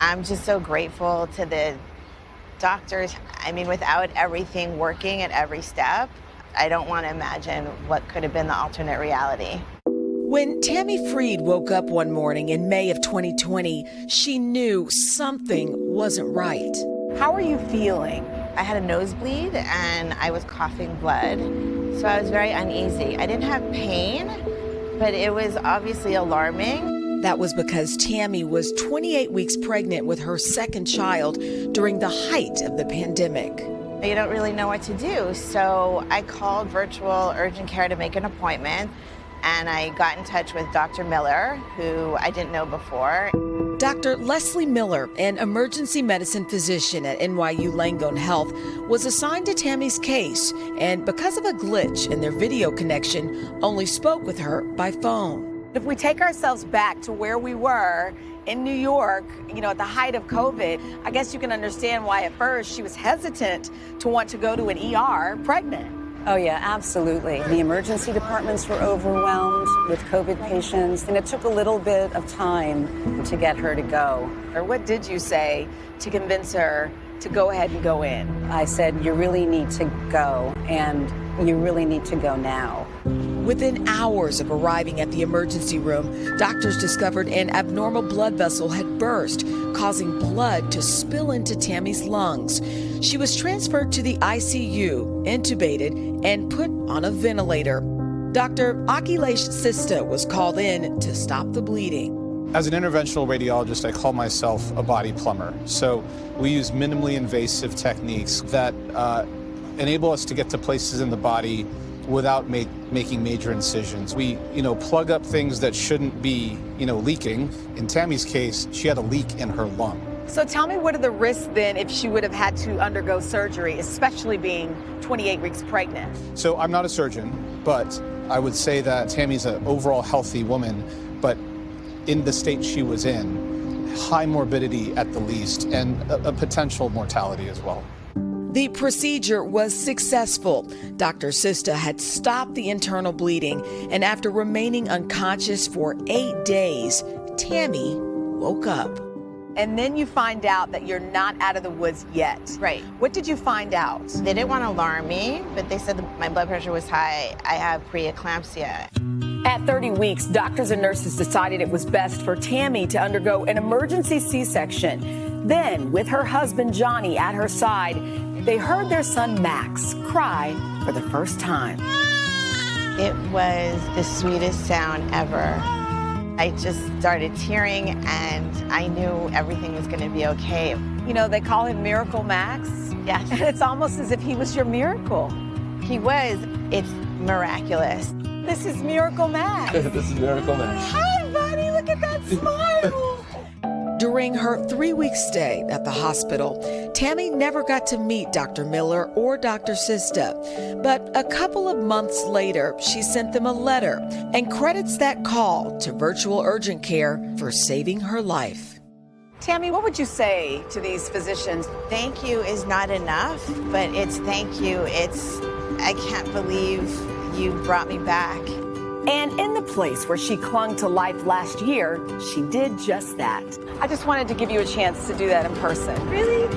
I'm just so grateful to the doctors. I mean, without everything working at every step, I don't want to imagine what could have been the alternate reality. When Tammy Freed woke up one morning in May of 2020, she knew something wasn't right. How are you feeling? I had a nosebleed and I was coughing blood, so I was very uneasy. I didn't have pain, but it was obviously alarming. That was because Tammy was 28 weeks pregnant with her second child during the height of the pandemic. You don't really know what to do, so I called virtual urgent care to make an appointment, and I got in touch with Dr. Miller, who I didn't know before. Dr. Leslie Miller, an emergency medicine physician at NYU Langone Health, was assigned to Tammy's case, and because of a glitch in their video connection, only spoke with her by phone. If we take ourselves back to where we were in New York, at the height of COVID, I guess you can understand why at first she was hesitant to want to go to an ER pregnant. Oh, yeah, absolutely. The emergency departments were overwhelmed with COVID patients, and it took a little bit of time to get her to go. Or what did you say to convince her to go ahead and go in? I said, you really need to go, and you really need to go now. Within hours of arriving at the emergency room, doctors discovered an abnormal blood vessel had burst, causing blood to spill into Tammy's lungs. She was transferred to the ICU, intubated, and put on a ventilator. Dr. Akhilesh Sista was called in to stop the bleeding. As an interventional radiologist, I call myself a body plumber. So we use minimally invasive techniques that enable us to get to places in the body without making major incisions. We, plug up things that shouldn't be, leaking. In Tammy's case, she had a leak in her lung. So tell me, what are the risks then if she would have had to undergo surgery, especially being 28 weeks pregnant? So I'm not a surgeon, but I would say that Tammy's an overall healthy woman, but in the state she was in, high morbidity at the least, and a potential mortality as well. The procedure was successful. Dr. Sista had stopped the internal bleeding, and after remaining unconscious for 8 days, Tammy woke up. And then you find out that you're not out of the woods yet. Right. What did you find out? They didn't want to alarm me, but they said that my blood pressure was high. I have preeclampsia. At 30 weeks, doctors and nurses decided it was best for Tammy to undergo an emergency C-section. Then, with her husband Johnny at her side, they heard their son Max cry for the first time. It was the sweetest sound ever. I just started tearing, and I knew everything was going to be okay. They call him Miracle Max. Yes. And it's almost as if he was your miracle. He was. It's miraculous. This is Miracle Max. This is Miracle Max. Hi, buddy. Look at that smile. During her 3-week stay at the hospital, Tammy never got to meet Dr. Miller or Dr. Sista. But a couple of months later, she sent them a letter and credits that call to virtual urgent care for saving her life. Tammy, what would you say to these physicians? Thank you is not enough, but it's thank you. I can't believe you brought me back. And in the place where she clung to life last year, she did just that. I just wanted to give you a chance to do that in person. Really?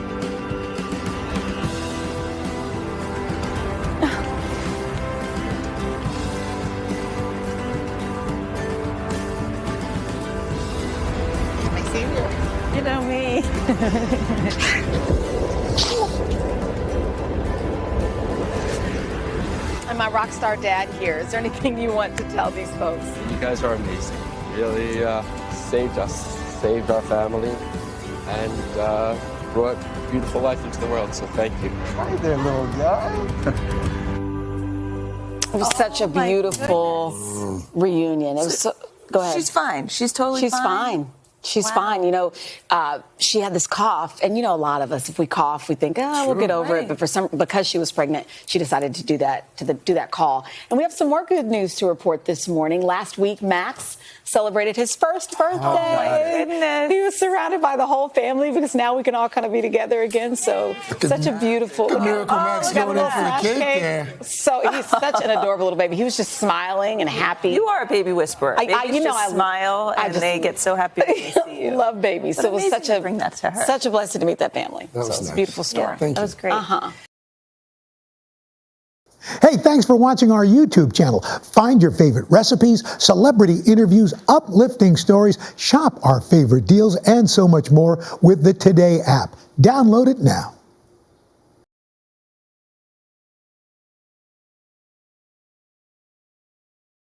My savior. You know me. And my rock star dad here. Is there anything you want to tell these folks? You guys are amazing. Really saved us, saved our family, and brought beautiful life into the world, so thank you. Hi there, little guy. It was such a beautiful reunion. It was so, go ahead. She's fine. She's totally fine. She's fine. She had this cough, and a lot of us, if we cough, we think, we'll get over it. But because she was pregnant, she decided to do that call. And we have some more good news to report this morning. Last week, Max, celebrated his first birthday. Oh, my goodness. He was surrounded by the whole family because now we can all kind of be together again. So such a beautiful. Miracle Max going in for the cake there. So he's such an adorable little baby. He was just smiling and happy. You are a baby whisperer. Babies just smile and they get so happy when they see you. Love babies. So it was such a bring that to her. Such a blessing to meet that family. That was It's nice. a beautiful story. Yeah, that was great. Hey, thanks for watching our YouTube channel. Find your favorite recipes, celebrity interviews, uplifting stories, shop our favorite deals, and so much more with the Today app. Download it now.